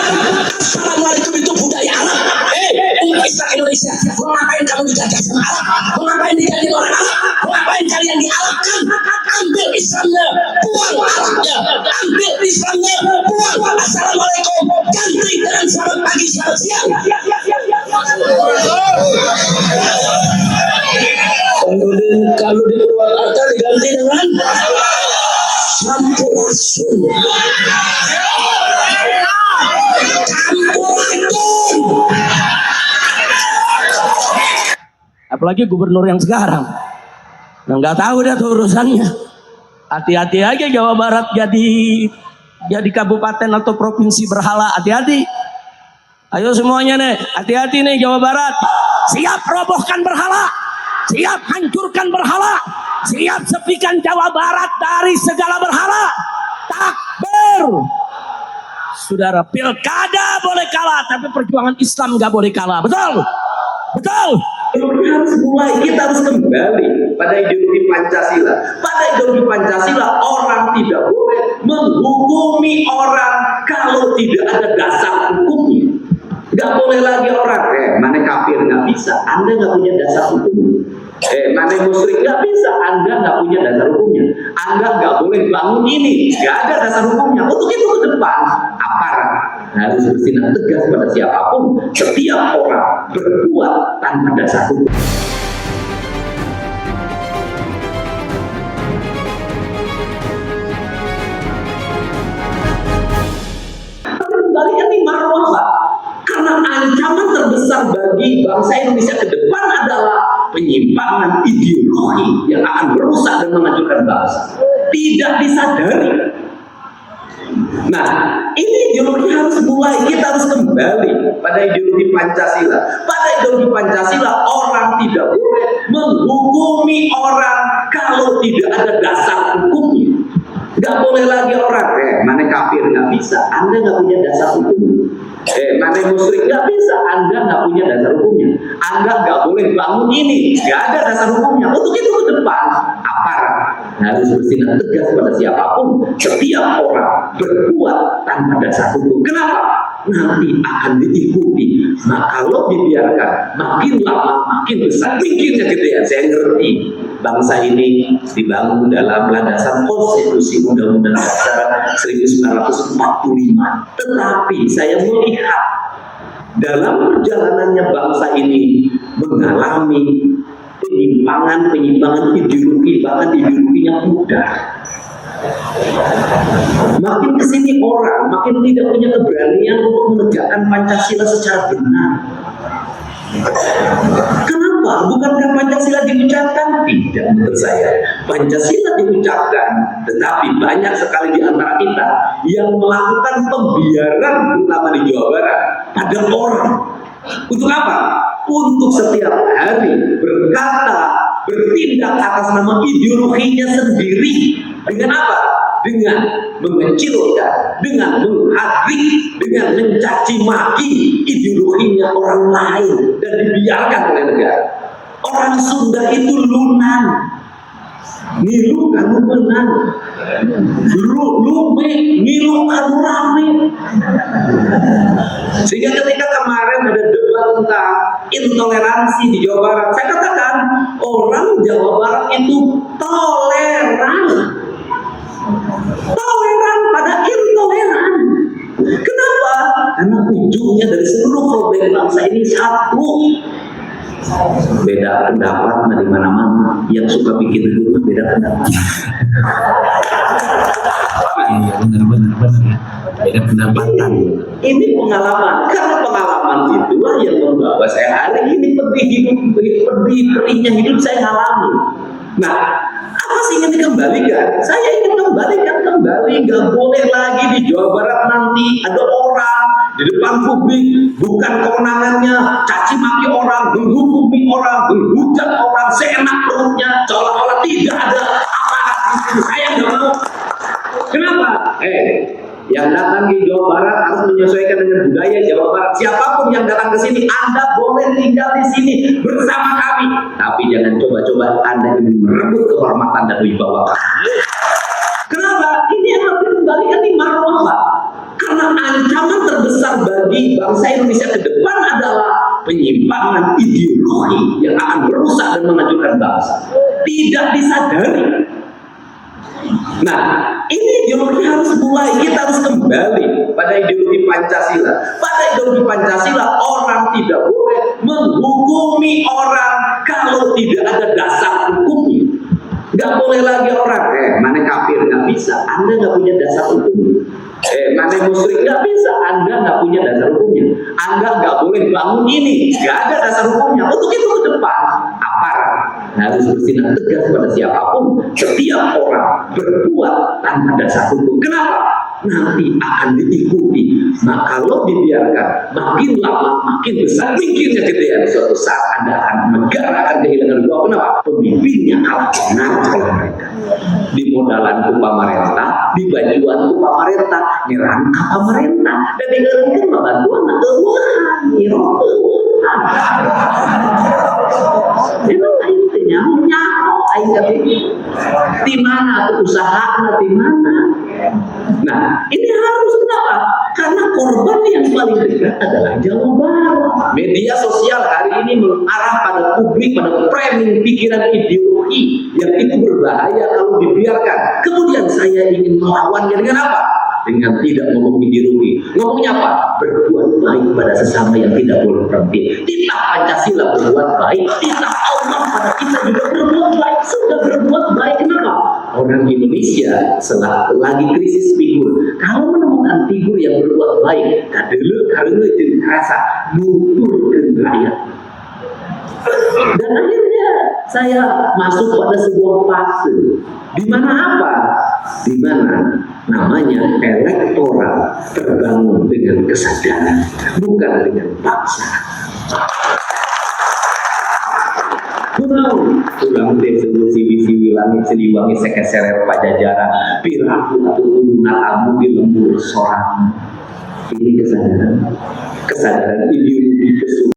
Assalamualaikum itu budaya Arab. Umat Islam Indonesia, mau ngapain kamu dijajah sama Arab? Mau ngapain dijadiin orang Arab? Mau ngapain kalian diarabkan? Ambil Islamnya, buang Arabnya. Ambil Islamnya, buang. Assalamualaikum, ganti dengan selamat pagi, selamat siang. Kemudian kalau di Purwakarta diganti dengan Sampurasun. Apalagi gubernur yang sekarang, nggak tahu dah tuh urusannya. Hati-hati aja Jawa Barat jadi kabupaten atau provinsi berhala. Hati-hati. Ayo semuanya nih, hati-hati nih Jawa Barat. Siap robohkan berhala, siap hancurkan berhala, siap sepikan Jawa Barat dari segala berhala. Takbir. Saudara, pilkada boleh kalah, tapi perjuangan Islam nggak boleh kalah. Betul? Betul? Kita harus kembali pada ideologi Pancasila. Pada ideologi Pancasila, orang tidak boleh menghukumi orang kalau tidak ada dasar hukumnya. Nggak boleh lagi orang, mana kafir, nggak bisa. Anda nggak punya dasar hukumnya. Mana musyrik, nggak bisa. Anda nggak punya dasar hukumnya. Anda nggak boleh bangun ini, nggak ada dasar hukumnya. Untuk itu ke depan, aparat harus bertindak tegas pada siapapun. Setiap orang berbuat tanpa dasar hukum. Kembalikan nih marwah, karena ancaman terbesar bagi bangsa Indonesia ke depan adalah penyimpangan ideologi yang akan merusak dan menghancurkan bangsa. Tidak disadari. Nah, ini ideologi harus mulai, kita harus kembali pada ideologi Pancasila. Pada ideologi Pancasila, orang tidak boleh menghukumi orang kalau tidak ada dasar hukumnya. Nggak boleh lagi orang, mana kafir, nggak bisa. Anda nggak punya dasar hukumnya. Mana musyrik, nggak bisa. Anda nggak punya dasar hukumnya. Anda nggak boleh bangun ini, nggak ada dasar hukumnya. Untuk itu ke depan, aparat harus bertindak tegas pada siapapun. Setiap orang berbuat tanpa dasar hukum. Kenapa? Nanti akan diikuti. Nah, kalau dibiarkan, makin lama makin besar tingginya kegedean. Saya ngerti bangsa ini dibangun dalam landasan konstitusi Undang-Undang Dasar 1945. Tetapi saya melihat dalam perjalanannya bangsa ini mengalami penyimpangan ideologi, bahkan ideologinya mudah. Makin kesini orang makin tidak punya keberanian untuk menegakkan Pancasila secara benar. Kenapa? Bukankah Pancasila diucapkan? Tidak, menurut saya Pancasila diucapkan, tetapi banyak sekali di antara kita yang melakukan pembiaran, terutama di Jawa Barat, pada orang. Untuk apa? Untuk setiap hari berkata, bertindak atas nama ideologinya sendiri. Dengan apa? Dengan mengecilkan, dengan menghardik, dengan mencaci maki ideologinya orang lain dan dibiarkan oleh negara. Orang Sunda itu lunan, ngilu kamu menang, lume ngilu kamu rame. Sehingga ketika kemarin ada debat tentang intoleransi di Jawa Barat, saya katakan orang Jawa Barat itu toleran pada intoleran. Kenapa? Karena ujungnya dari seluruh problem bangsa ini satu: beda pendapat di mana-mana. Yang suka bikin itu beda pendapat. Iya, benar ya. Beda pendapatan. Ini pengalaman. Karena pengalaman itulah yang membawa saya hari ini perihnya hidup saya alami. Nah, apa sih ingin dikembalikan? Saya ingin kembalikan kembali. Nggak boleh lagi di Jawa Barat nanti ada orang di depan publik, bukan kewenangannya caci maki orang, menghukumi orang, menghujat orang seenak perutnya, seolah-olah tidak ada aparat di situ. Saya nggak mau. Kenapa? Yang datang di Jawa Barat harus menyesuaikan dengan budaya Jawa Barat. Siapapun yang datang ke sini, Anda boleh tinggal di sini bersama kami. Tapi jangan coba-coba Anda ingin merebut kehormatan dan wibawa kami. Kenapa? Ini yang harus dikembalikan di marwah, Pak. Karena ancaman terbesar bagi bangsa Indonesia ke depan adalah penyimpangan ideologi yang akan merusak dan menghancurkan bangsa. Tidak disadari. Nah, ini ideologi harus mulai, kita harus kembali pada ideologi Pancasila. Pada ideologi Pancasila, orang tidak boleh menghukumi orang kalau tidak ada dasar hukumnya. Nggak boleh lagi orang, mana kafir, nggak bisa, Anda nggak punya dasar hukum. Mana musyrik, nggak bisa, Anda nggak punya dasar hukumnya. Anda nggak boleh bangun ini, nggak ada dasar hukumnya. Untuk itu ke depan, aparat harus bertindak tegas pada siapapun. Setiap orang berbuat tanpa dasar hukum. Kenapa? Nanti akan diikuti. Nah, kalau dibiarkan makin lama makin besar mikirnya gedean, suatu saat negara akan kehilangan dua. Kenapa? Pemimpinnya kalah oleh mereka. Di modalan ku pamarentah, di bajuan ku pamarentah, nyerang ke pamarentah, dan digerakkan membantuan keuangan, Emang intinya nyamuk aja di mana usaha, di mana. Nah, ini harus kenapa? Karena korban yang paling dekat adalah Jawa Barat. Media sosial hari ini mengarah pada publik, pada framing pikiran ideologi yang itu berbahaya kalau dibiarkan. Kemudian saya ingin melawannya dengan apa? Dengan tidak ngomong ideologi. Ngomongnya apa? Berbuat baik pada sesama yang tidak boleh berhenti. Titah Pancasila berbuat baik, titah Allah pada kita juga berbuat baik. Sudah berbuat baik, kenapa? Orang Indonesia lagi krisis figur. Kalau menemukan figur yang berbuat baik, kadang itu terasa nutur ke rakyat. Dan akhirnya saya masuk pada sebuah fase di mana apa? Di mana namanya elektoral terbangun dengan kesadaran, bukan dengan paksa. Pulang desolusi visi langit seliwangi sekeseret pajajaran piraku atau ulunan amu di lembur sorang. Ini kesadaran ideologi